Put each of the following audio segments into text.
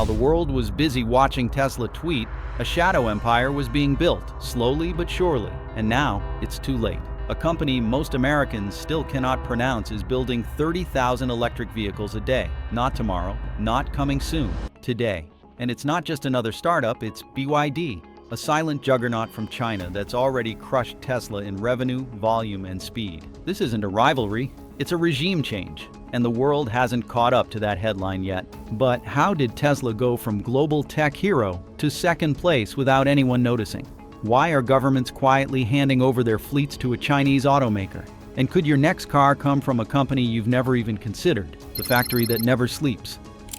While the world was busy watching Tesla tweet, a shadow empire was being built, slowly but surely, and now it's too late. A company most Americans still cannot pronounce is building 30,000 electric vehicles a day. Not tomorrow, not coming soon, today. And it's not just another startup, it's BYD, a silent juggernaut from China that's already crushed Tesla in revenue, volume, and speed. This isn't a rivalry, it's a regime change, and the world hasn't caught up to that headline yet. But how did Tesla go from global tech hero to second place without anyone noticing? Why are governments quietly handing over their fleets to a Chinese automaker? And could your next car come from a company you've never even considered, the factory that never sleeps?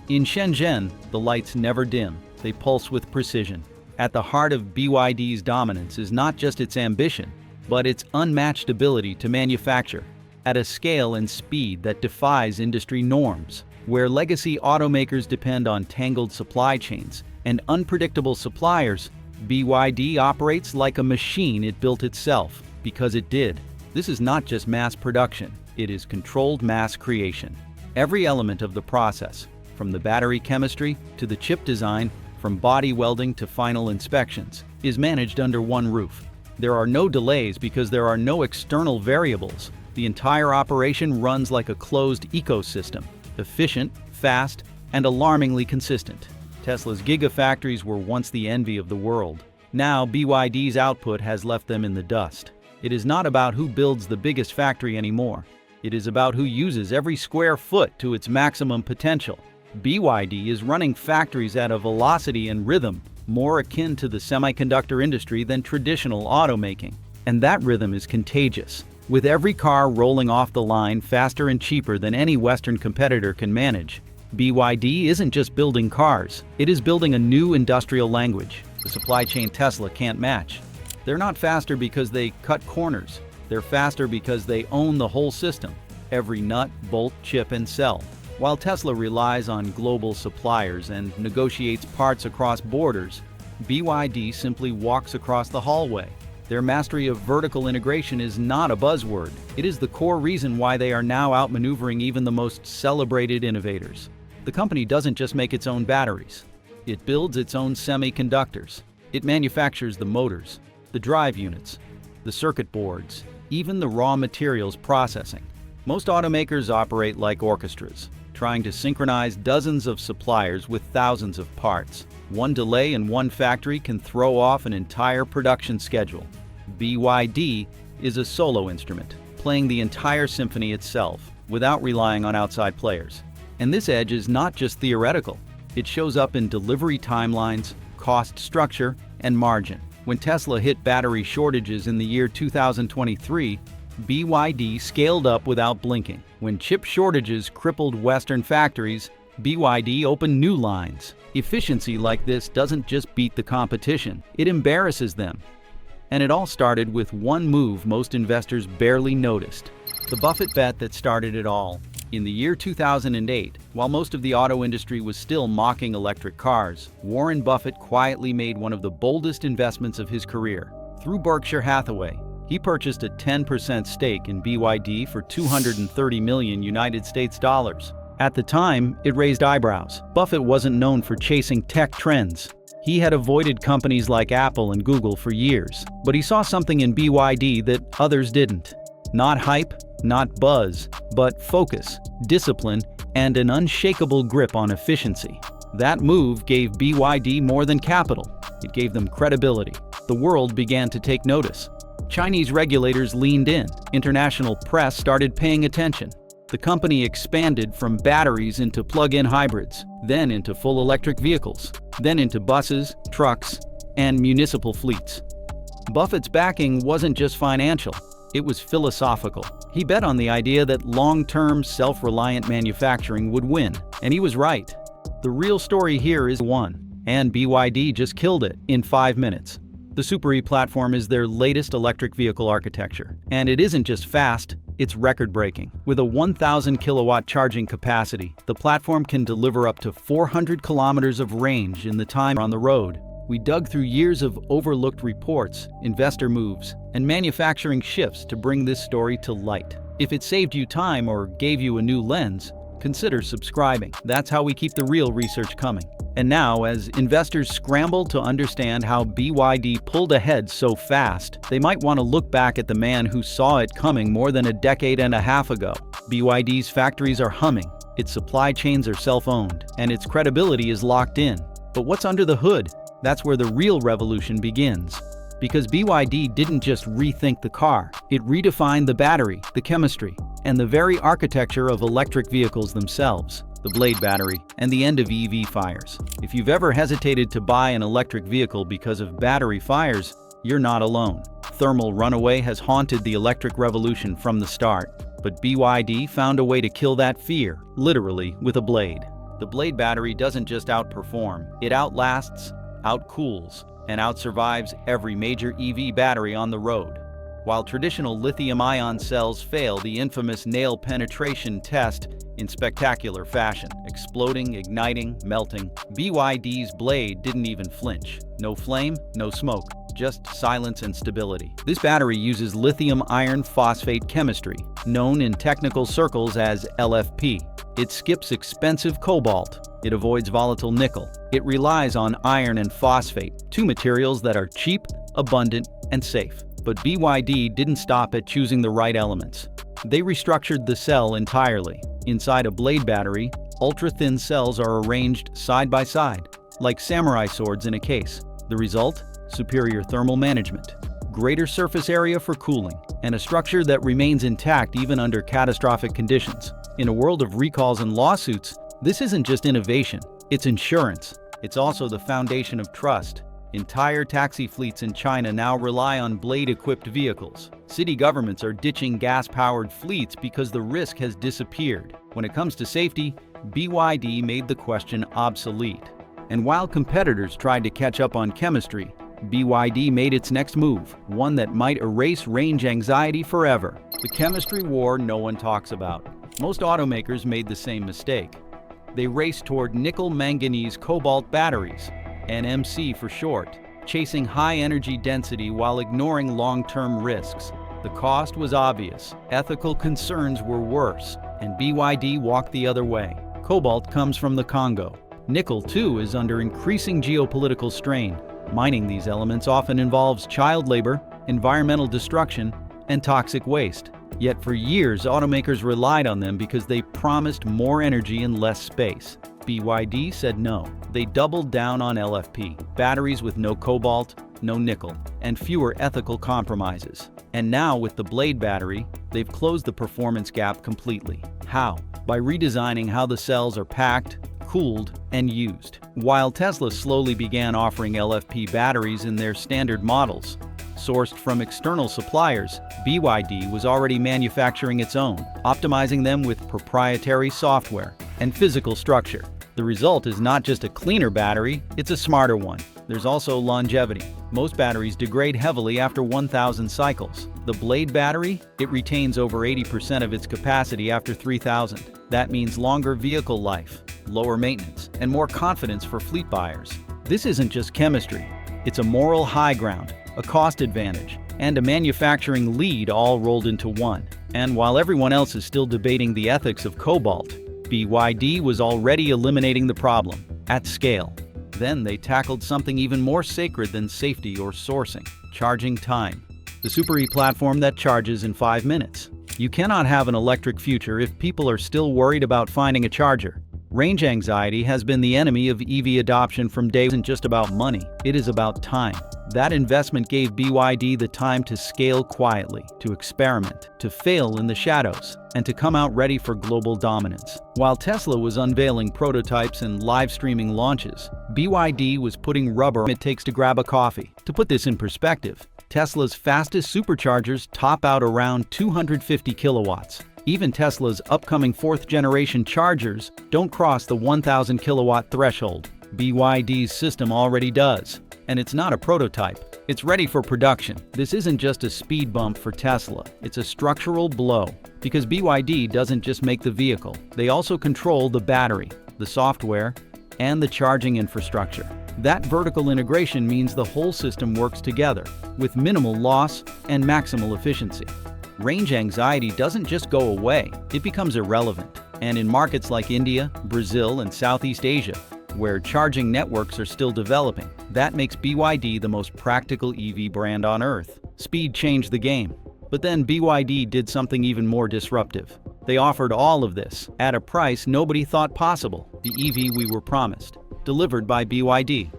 In Shenzhen, the lights never dim, they pulse with precision. At the heart of BYD's dominance is not just its ambition, but its unmatched ability to manufacture at a scale and speed that defies industry norms. Where legacy automakers depend on tangled supply chains and unpredictable suppliers, BYD operates like a machine it built itself, because it did. This is not just mass production, it is controlled mass creation. Every element of the process, from the battery chemistry to the chip design, from body welding to final inspections, is managed under one roof. There are no delays because there are no external variables. The entire operation runs like a closed ecosystem, efficient, fast, and alarmingly consistent. Tesla's gigafactories were once the envy of the world. Now BYD's output has left them in the dust. It is not about who builds the biggest factory anymore. It is about who uses every square foot to its maximum potential. BYD is running factories at a velocity and rhythm more akin to the semiconductor industry than traditional automaking. And that rhythm is contagious. With every car rolling off the line faster and cheaper than any Western competitor can manage, BYD isn't just building cars, it is building a new industrial language, the supply chain Tesla can't match. They're not faster because they cut corners, they're faster because they own the whole system, every nut, bolt, chip, and cell. While Tesla relies on global suppliers and negotiates parts across borders, BYD simply walks across the hallway. Their mastery of vertical integration is not a buzzword. It is the core reason why they are now outmaneuvering even the most celebrated innovators. The company doesn't just make its own batteries. It builds its own semiconductors. It manufactures the motors, the drive units, the circuit boards, even the raw materials processing. Most automakers operate like orchestras, trying to synchronize dozens of suppliers with thousands of parts. One delay in one factory can throw off an entire production schedule. BYD is a solo instrument, playing the entire symphony itself, without relying on outside players. And this edge is not just theoretical. It shows up in delivery timelines, cost structure, and margin. When Tesla hit battery shortages in the year 2023, BYD scaled up without blinking. When chip shortages crippled Western factories, BYD opened new lines. Efficiency like this doesn't just beat the competition, it embarrasses them. And it all started with one move most investors barely noticed. The Buffett bet that started it all. In the year 2008, while most of the auto industry was still mocking electric cars, Warren Buffett quietly made one of the boldest investments of his career. Through Berkshire Hathaway, he purchased a 10% stake in BYD for $230 million United States dollars. At the time, it raised eyebrows. Buffett wasn't known for chasing tech trends. He had avoided companies like Apple and Google for years, but he saw something in BYD that others didn't. Not hype, not buzz, but focus, discipline, and an unshakable grip on efficiency. That move gave BYD more than capital. It gave them credibility. The world began to take notice. Chinese regulators leaned in. International press started paying attention. The company expanded from batteries into plug-in hybrids, then into full electric vehicles, then into buses, trucks, and municipal fleets. Buffett's backing wasn't just financial, it was philosophical. He bet on the idea that long-term, self-reliant manufacturing would win, and he was right. The real story here is one, and BYD just killed it in 5 minutes. The SuperEPlatform is their latest electric vehicle architecture, and it isn't just fast, it's record-breaking. With a 1,000 kilowatt charging capacity, the platform can deliver up to 400 kilometers of range in the time on the road. We dug through years of overlooked reports, investor moves, and manufacturing shifts to bring this story to light. If it saved you time or gave you a new lens, consider subscribing. That's how we keep the real research coming. And now, as investors scramble to understand how BYD pulled ahead so fast, they might want to look back at the man who saw it coming more than a decade and a half ago. BYD's factories are humming, its supply chains are self-owned, and its credibility is locked in. But what's under the hood? That's where the real revolution begins. Because BYD didn't just rethink the car, it redefined the battery, the chemistry, and the very architecture of electric vehicles themselves. The Blade battery, and the end of EV fires. If you've ever hesitated to buy an electric vehicle because of battery fires, you're not alone. Thermal runaway has haunted the electric revolution from the start, but BYD found a way to kill that fear, literally with a blade. The Blade battery doesn't just outperform, it outlasts, outcools, and outsurvives every major EV battery on the road. While traditional lithium-ion cells fail the infamous nail penetration test in spectacular fashion, exploding, igniting, melting, BYD's Blade didn't even flinch. No flame, no smoke, just silence and stability. This battery uses lithium iron phosphate chemistry, known in technical circles as LFP. It skips expensive cobalt. It avoids volatile nickel. It relies on iron and phosphate, two materials that are cheap, abundant, and safe. But BYD didn't stop at choosing the right elements. They restructured the cell entirely. Inside a Blade battery, ultra-thin cells are arranged side by side, like samurai swords in a case. The result? Superior thermal management, greater surface area for cooling, and a structure that remains intact even under catastrophic conditions. In a world of recalls and lawsuits, this isn't just innovation, it's insurance. It's also the foundation of trust. Entire taxi fleets in China now rely on Blade-equipped vehicles. City governments are ditching gas-powered fleets because the risk has disappeared. When it comes to safety, BYD made the question obsolete. And while competitors tried to catch up on chemistry, BYD made its next move, one that might erase range anxiety forever. The chemistry war no one talks about. Most automakers made the same mistake. They raced toward nickel-manganese cobalt batteries, NMC for short, chasing high energy density while ignoring long-term risks. The cost was obvious, ethical concerns were worse, and BYD walked the other way. Cobalt comes from the Congo. Nickel, too, is under increasing geopolitical strain. Mining these elements often involves child labor, environmental destruction, and toxic waste. Yet for years, automakers relied on them because they promised more energy in less space. BYD said no. They doubled down on LFP, batteries with no cobalt, no nickel, and fewer ethical compromises. And now with the Blade battery, they've closed the performance gap completely. How? By redesigning how the cells are packed, cooled, and used. While Tesla slowly began offering LFP batteries in their standard models, sourced from external suppliers, BYD was already manufacturing its own, optimizing them with proprietary software and physical structure. The result is not just a cleaner battery, it's a smarter one. There's also longevity. Most batteries degrade heavily after 1,000 cycles. The Blade battery, it retains over 80% of its capacity after 3,000. That means longer vehicle life, lower maintenance, and more confidence for fleet buyers. This isn't just chemistry. It's a moral high ground, a cost advantage, and a manufacturing lead all rolled into one. And while everyone else is still debating the ethics of cobalt, BYD was already eliminating the problem at scale. Then they tackled something even more sacred than safety or sourcing: charging time. The SuperEPlatform that charges in 5 minutes. You cannot have an electric future if people are still worried about finding a charger. Range anxiety has been the enemy of EV adoption from day one. It isn't just about money, it is about time. That investment gave BYD the time to scale quietly, to experiment, to fail in the shadows, and to come out ready for global dominance. While Tesla was unveiling prototypes and live streaming launches, BYD was putting rubber it takes to grab a coffee. To put this in perspective, Tesla's fastest superchargers top out around 250 kilowatts. Even Tesla's upcoming 4th-generation chargers don't cross the 1,000 kilowatt threshold. BYD's system already does. And it's not a prototype. It's ready for production. This isn't just a speed bump for Tesla. It's a structural blow. Because BYD doesn't just make the vehicle. They also control the battery, the software, and the charging infrastructure. That vertical integration means the whole system works together, with minimal loss and maximal efficiency. Range anxiety doesn't just go away, it becomes irrelevant. And in markets like India, Brazil, and Southeast Asia, where charging networks are still developing. That makes BYD the most practical EV brand on earth. Speed changed the game. But then BYD did something even more disruptive. They offered all of this at a price nobody thought possible, the EV we were promised, delivered by BYD.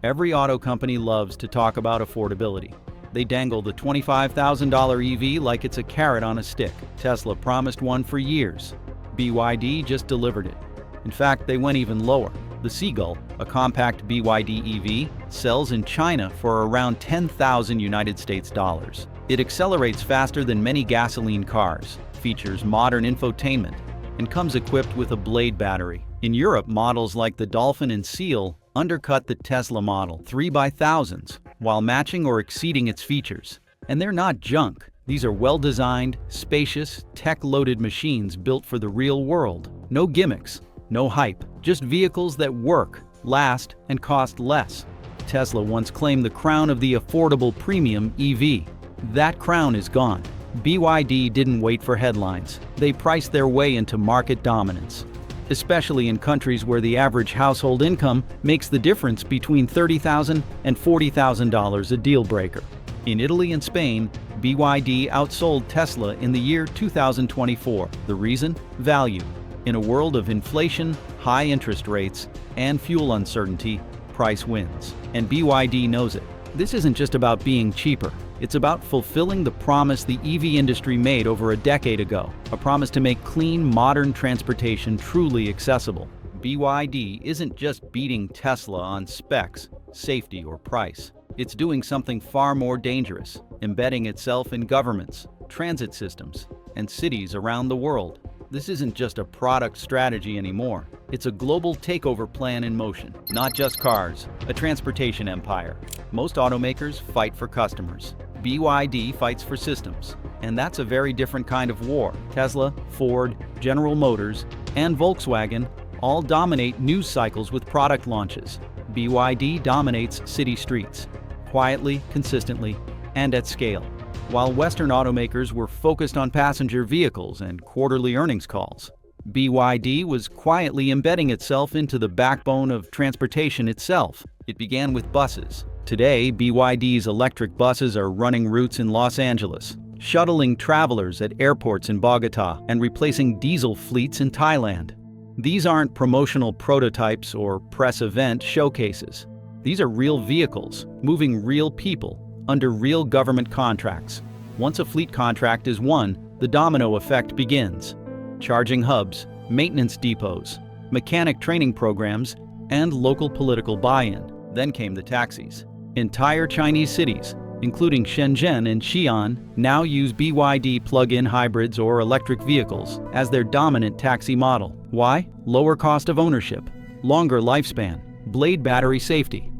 Every auto company loves to talk about affordability. They dangle the $25,000 EV like it's a carrot on a stick. Tesla promised one for years. BYD just delivered it. In fact, they went even lower. The Seagull, a compact BYD EV, sells in China for around $10,000 US. It accelerates faster than many gasoline cars, features modern infotainment, and comes equipped with a Blade battery. In Europe, models like the Dolphin and Seal undercut the Tesla Model 3 by thousands, while matching or exceeding its features. And they're not junk. These are well-designed, spacious, tech-loaded machines built for the real world. No gimmicks, no hype, just vehicles that work, last, and cost less. Tesla once claimed the crown of the affordable premium EV. That crown is gone. BYD didn't wait for headlines. They priced their way into market dominance, especially in countries where the average household income makes the difference between $30,000 and $40,000 a deal breaker. In Italy and Spain, BYD outsold Tesla in the year 2024. The reason? Value. In a world of inflation, high interest rates, and fuel uncertainty, price wins. And BYD knows it. This isn't just about being cheaper. It's about fulfilling the promise the EV industry made over a decade ago, a promise to make clean, modern transportation truly accessible. BYD isn't just beating Tesla on specs, safety, or price. It's doing something far more dangerous, embedding itself in governments, transit systems, and cities around the world. This isn't just a product strategy anymore. It's a global takeover plan in motion. Not just cars, a transportation empire. Most automakers fight for customers. BYD fights for systems. And that's a very different kind of war. Tesla, Ford, General Motors, and Volkswagen all dominate news cycles with product launches. BYD dominates city streets, quietly, consistently, and at scale. While Western automakers were focused on passenger vehicles and quarterly earnings calls, BYD was quietly embedding itself into the backbone of transportation itself. It began with buses. Today, BYD's electric buses are running routes in Los Angeles, shuttling travelers at airports in Bogota, and replacing diesel fleets in Thailand. These aren't promotional prototypes or press event showcases. These are real vehicles, moving real people, under real government contracts. Once a fleet contract is won, the domino effect begins. Charging hubs, maintenance depots, mechanic training programs, and local political buy-in. Then came the taxis. Entire Chinese cities, including Shenzhen and Xi'an, now use BYD plug-in hybrids or electric vehicles as their dominant taxi model. Why? Lower cost of ownership, longer lifespan, Blade battery safety,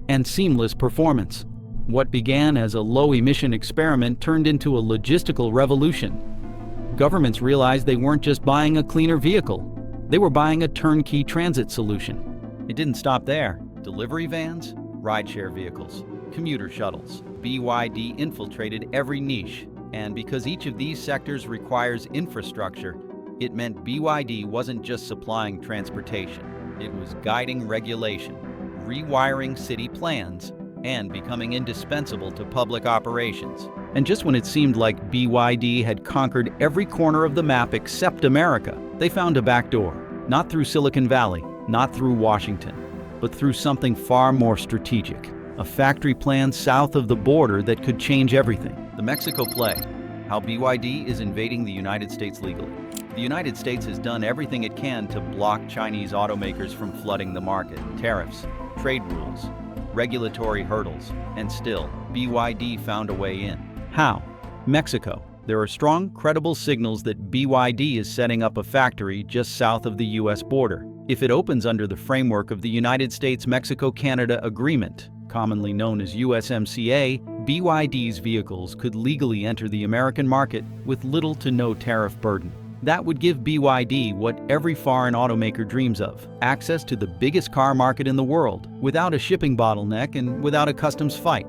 and seamless performance. What began as a low-emission experiment turned into a logistical revolution. Governments realized they weren't just buying a cleaner vehicle. They were buying a turnkey transit solution. It didn't stop there. Delivery vans, rideshare vehicles, commuter shuttles. BYD infiltrated every niche. And because each of these sectors requires infrastructure, it meant BYD wasn't just supplying transportation. It was guiding regulation, rewiring city plans, and becoming indispensable to public operations. And just when it seemed like BYD had conquered every corner of the map except America, they found a back door. Not through Silicon Valley, not through Washington, but through something far more strategic. A factory plan south of the border that could change everything. The Mexico play. How BYD is invading the United States legally. The United States has done everything it can to block Chinese automakers from flooding the market. Tariffs, trade rules, regulatory hurdles, and still, BYD found a way in. How? Mexico. There are strong, credible signals that BYD is setting up a factory just south of the US border. If it opens under the framework of the United States-Mexico-Canada Agreement, commonly known as USMCA, BYD's vehicles could legally enter the American market with little to no tariff burden. That would give BYD what every foreign automaker dreams of: access to the biggest car market in the world, without a shipping bottleneck and without a customs fight.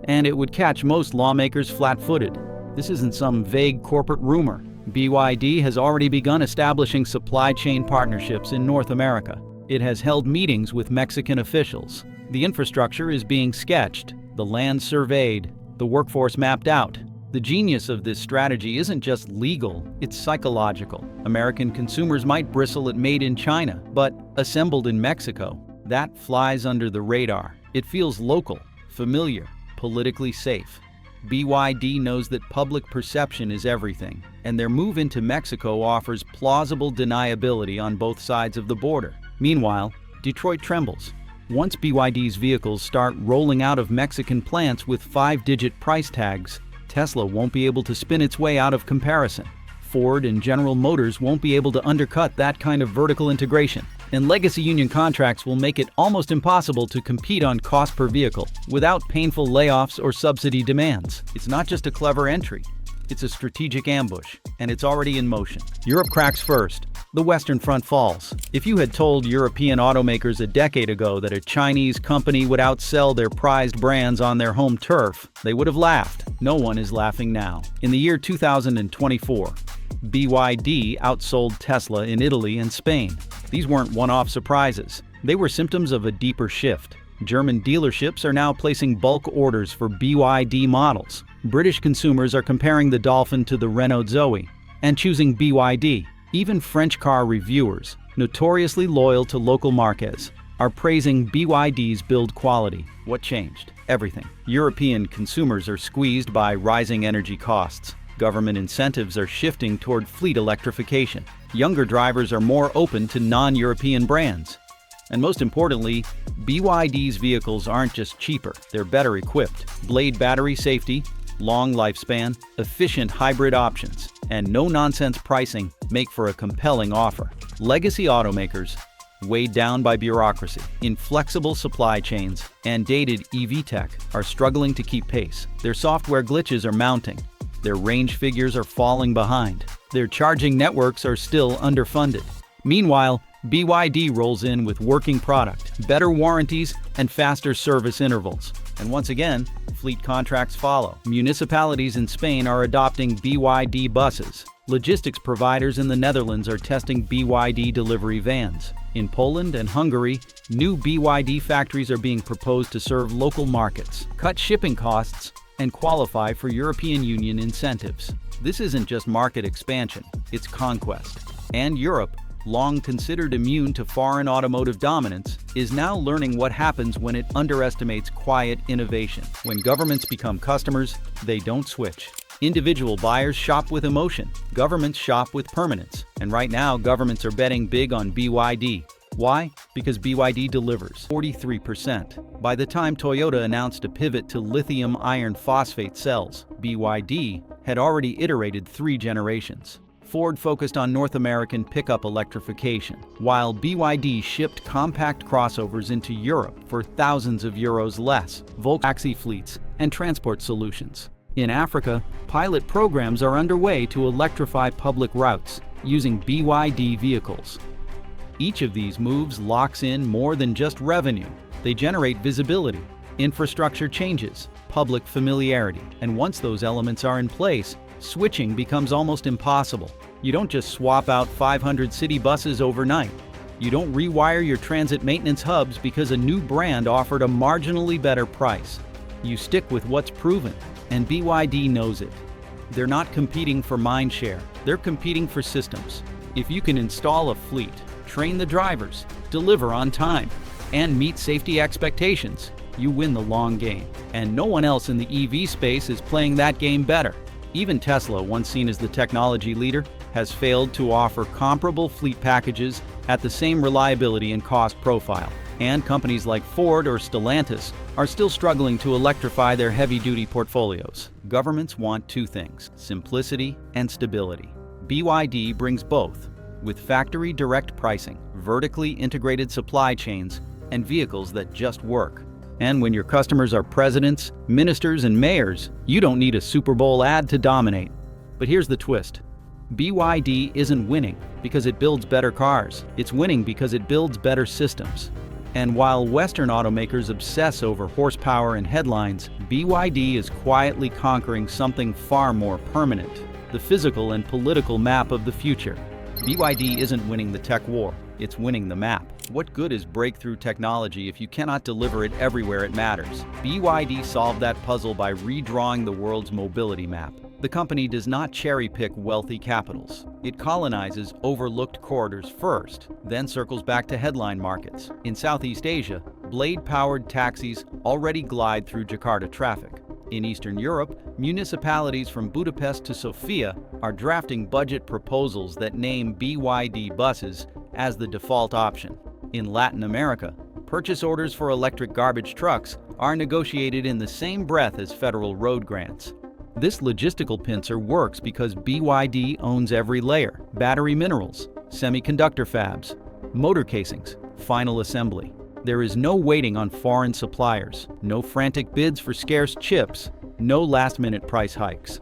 And it would catch most lawmakers flat-footed. This isn't some vague corporate rumor. BYD has already begun establishing supply chain partnerships in North America. It has held meetings with Mexican officials. The infrastructure is being sketched, the land surveyed, the workforce mapped out. The genius of this strategy isn't just legal, it's psychological. American consumers might bristle at made in China, but assembled in Mexico. That flies under the radar. It feels local, familiar, politically safe. BYD knows that public perception is everything, and their move into Mexico offers plausible deniability on both sides of the border. Meanwhile, Detroit trembles. Once BYD's vehicles start rolling out of Mexican plants with 5-digit price tags, Tesla won't be able to spin its way out of comparison. Ford and General Motors won't be able to undercut that kind of vertical integration. And legacy union contracts will make it almost impossible to compete on cost per vehicle without painful layoffs or subsidy demands. It's not just a clever entry, it's a strategic ambush, and it's already in motion. Europe cracks first. The Western Front falls. If you had told European automakers a decade ago that a Chinese company would outsell their prized brands on their home turf, they would have laughed. No one is laughing now. In the year 2024, BYD outsold Tesla in Italy and Spain. These weren't one-off surprises. They were symptoms of a deeper shift. German dealerships are now placing bulk orders for BYD models. British consumers are comparing the Dolphin to the Renault Zoe and choosing BYD. Even French car reviewers, notoriously loyal to local marques, are praising BYD's build quality. What changed? Everything. European consumers are squeezed by rising energy costs. Government incentives are shifting toward fleet electrification. Younger drivers are more open to non-European brands. And most importantly, BYD's vehicles aren't just cheaper, they're better equipped. Blade battery safety, long lifespan, efficient hybrid options, and no-nonsense pricing make for a compelling offer. Legacy automakers, weighed down by bureaucracy, inflexible supply chains, and dated EV tech, are struggling to keep pace. Their software glitches are mounting. Their range figures are falling behind. Their charging networks are still underfunded. Meanwhile, BYD rolls in with working product, better warranties, and faster service intervals. And once again, fleet contracts follow. Municipalities in Spain are adopting BYD buses. Logistics providers in the Netherlands are testing BYD delivery vans. In Poland and Hungary, new BYD factories are being proposed to serve local markets, cut shipping costs, and qualify for European Union incentives. This isn't just market expansion, it's conquest. And Europe, long considered immune to foreign automotive dominance, is now learning what happens when it underestimates quiet innovation. When governments become customers, they don't switch. Individual buyers shop with emotion, governments shop with permanence. And right now, governments are betting big on BYD. Why? Because BYD delivers 43%. By the time Toyota announced a pivot to lithium iron phosphate cells, BYD had already iterated 3 generations. Ford focused on North American pickup electrification, while BYD shipped compact crossovers into Europe for thousands of euros less, taxi fleets, and transport solutions. In Africa, pilot programs are underway to electrify public routes using BYD vehicles. Each of these moves locks in more than just revenue. They generate visibility, infrastructure changes, public familiarity, and once those elements are in place, switching becomes almost impossible. You don't just swap out 500 city buses overnight. You don't rewire your transit maintenance hubs because a new brand offered a marginally better price. You stick with what's proven, and BYD knows it. They're not competing for mind share, they're competing for systems. If you can install a fleet, train the drivers, deliver on time, and meet safety expectations, you win the long game. And no one else in the EV space is playing that game better. Even Tesla, once seen as the technology leader, has failed to offer comparable fleet packages at the same reliability and cost profile. And companies like Ford or Stellantis are still struggling to electrify their heavy-duty portfolios. Governments want 2 things: simplicity and stability. BYD brings both, with factory direct pricing, vertically integrated supply chains, and vehicles that just work. And when your customers are presidents, ministers, and mayors, you don't need a Super Bowl ad to dominate. But here's the twist. BYD isn't winning because it builds better cars. It's winning because it builds better systems. And while Western automakers obsess over horsepower and headlines, BYD is quietly conquering something far more permanent: the physical and political map of the future. BYD isn't winning the tech war, it's winning the map. What good is breakthrough technology if you cannot deliver it everywhere it matters? BYD solved that puzzle by redrawing the world's mobility map. The company does not cherry-pick wealthy capitals. It colonizes overlooked corridors first, then circles back to headline markets. In Southeast Asia, blade-powered taxis already glide through Jakarta traffic. In Eastern Europe, municipalities from Budapest to Sofia are drafting budget proposals that name BYD buses as the default option. In Latin America, purchase orders for electric garbage trucks are negotiated in the same breath as federal road grants. This logistical pincer works because BYD owns every layer: battery minerals, semiconductor fabs, motor casings, final assembly. There is no waiting on foreign suppliers, no frantic bids for scarce chips, no last-minute price hikes.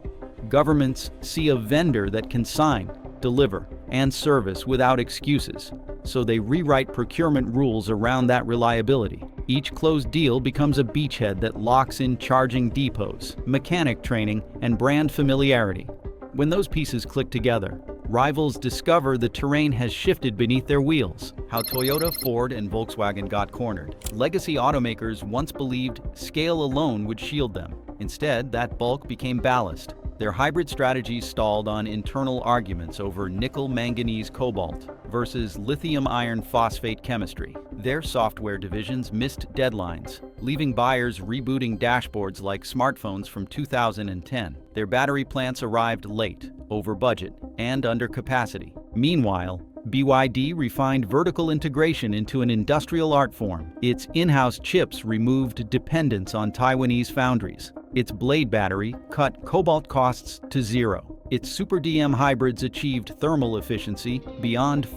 Governments see a vendor that can sign, deliver, and service without excuses, so they rewrite procurement rules around that reliability. Each closed deal becomes a beachhead that locks in charging depots, mechanic training, and brand familiarity. When those pieces click together, rivals discover the terrain has shifted beneath their wheels. How Toyota, Ford, and Volkswagen got cornered. Legacy automakers once believed scale alone would shield them. Instead, that bulk became ballast. Their hybrid strategies stalled on internal arguments over nickel-manganese-cobalt versus lithium-iron-phosphate chemistry. Their software divisions missed deadlines, leaving buyers rebooting dashboards like smartphones from 2010. Their battery plants arrived late, over budget, and under capacity. Meanwhile, BYD refined vertical integration into an industrial art form. Its in-house chips removed dependence on Taiwanese foundries. Its blade battery cut cobalt costs to zero. Its Super DM hybrids achieved thermal efficiency beyond.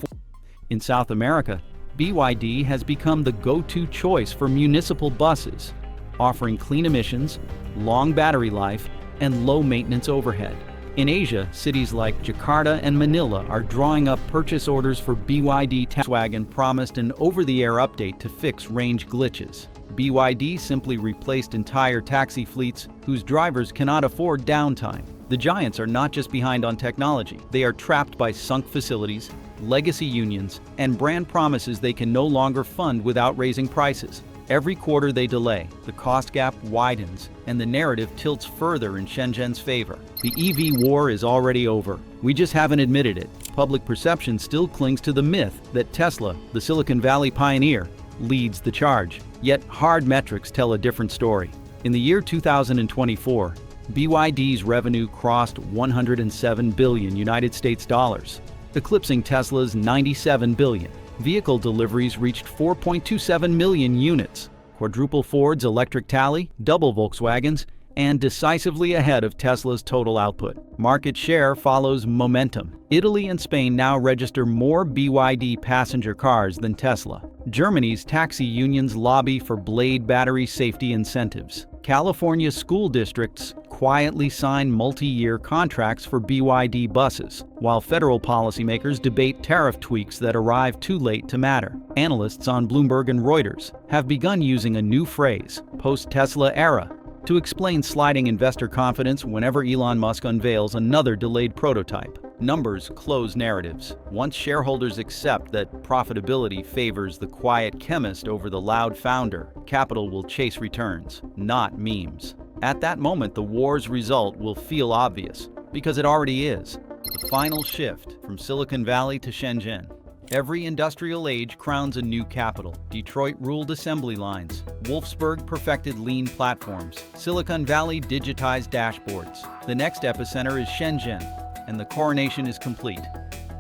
In South America, BYD has become the go-to choice for municipal buses, offering clean emissions, long battery life, and low maintenance overhead. In Asia, cities like Jakarta and Manila are drawing up purchase orders for BYD. Volkswagen promised an over-the-air update to fix range glitches. BYD simply replaced entire taxi fleets whose drivers cannot afford downtime. The giants are not just behind on technology, they are trapped by sunk facilities, legacy unions, and brand promises they can no longer fund without raising prices. Every quarter they delay, the cost gap widens, and the narrative tilts further in Shenzhen's favor. The EV war is already over. We just haven't admitted it. Public perception still clings to the myth that Tesla, the Silicon Valley pioneer, leads the charge. Yet hard metrics tell a different story. In the year 2024, BYD's revenue crossed 107 billion United States dollars, eclipsing Tesla's 97 billion. Vehicle deliveries reached 4.27 million units, quadruple Ford's electric tally, double Volkswagen's, and decisively ahead of Tesla's total output. Market share follows momentum. Italy and Spain now register more BYD passenger cars than Tesla. Germany's taxi unions lobby for blade battery safety incentives. California school districts quietly sign multi-year contracts for BYD buses, while federal policymakers debate tariff tweaks that arrive too late to matter. Analysts on Bloomberg and Reuters have begun using a new phrase, post-Tesla era, to explain sliding investor confidence whenever Elon Musk unveils another delayed prototype. Numbers close narratives. Once shareholders accept that profitability favors the quiet chemist over the loud founder, capital will chase returns, not memes. At that moment, the war's result will feel obvious, because it already is. The final shift from Silicon Valley to Shenzhen. Every industrial age crowns a new capital. Detroit ruled assembly lines. Wolfsburg perfected lean platforms. Silicon Valley digitized dashboards. The next epicenter is Shenzhen, and the coronation is complete.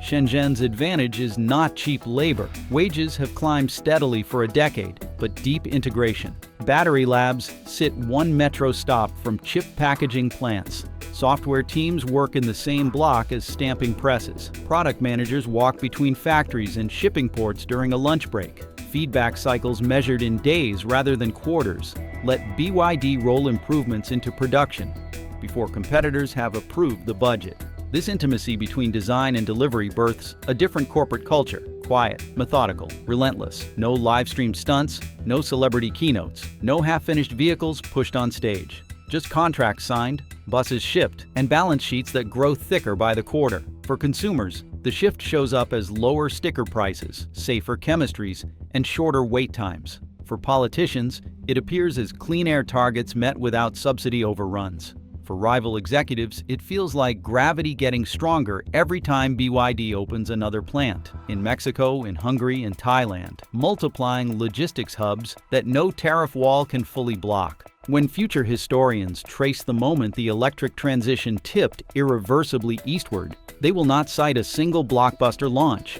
Shenzhen's advantage is not cheap labor. Wages have climbed steadily for a decade, but deep integration. Battery labs sit one metro stop from chip packaging plants. Software teams work in the same block as stamping presses. Product managers walk between factories and shipping ports during a lunch break. Feedback cycles measured in days rather than quarters let BYD roll improvements into production before competitors have approved the budget. This intimacy between design and delivery births a different corporate culture. Quiet, methodical, relentless. No live-streamed stunts, no celebrity keynotes, no half-finished vehicles pushed on stage. Just contracts signed, buses shipped, and balance sheets that grow thicker by the quarter. For consumers, The shift shows up as lower sticker prices, safer chemistries, and shorter wait times. For politicians, it appears as clean air targets met without subsidy overruns. For rival executives, it feels like gravity getting stronger every time BYD opens another plant, in Mexico, in Hungary, and Thailand, multiplying logistics hubs that no tariff wall can fully block. When future historians trace the moment the electric transition tipped irreversibly eastward, they will not cite a single blockbuster launch.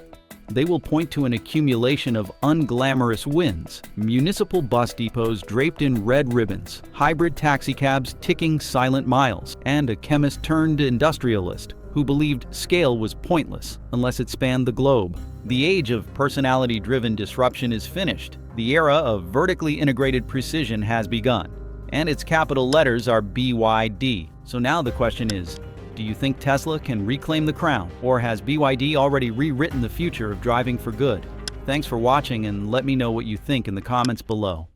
They will point to an accumulation of unglamorous wins: municipal bus depots draped in red ribbons, hybrid taxicabs ticking silent miles, and a chemist-turned-industrialist who believed scale was pointless unless it spanned the globe. The age of personality-driven disruption is finished. The era of vertically integrated precision has begun, and its capital letters are BYD. So now the question is, do you think Tesla can reclaim the crown, or has BYD already rewritten the future of driving for good? Thanks for watching, and let me know what you think in the comments below.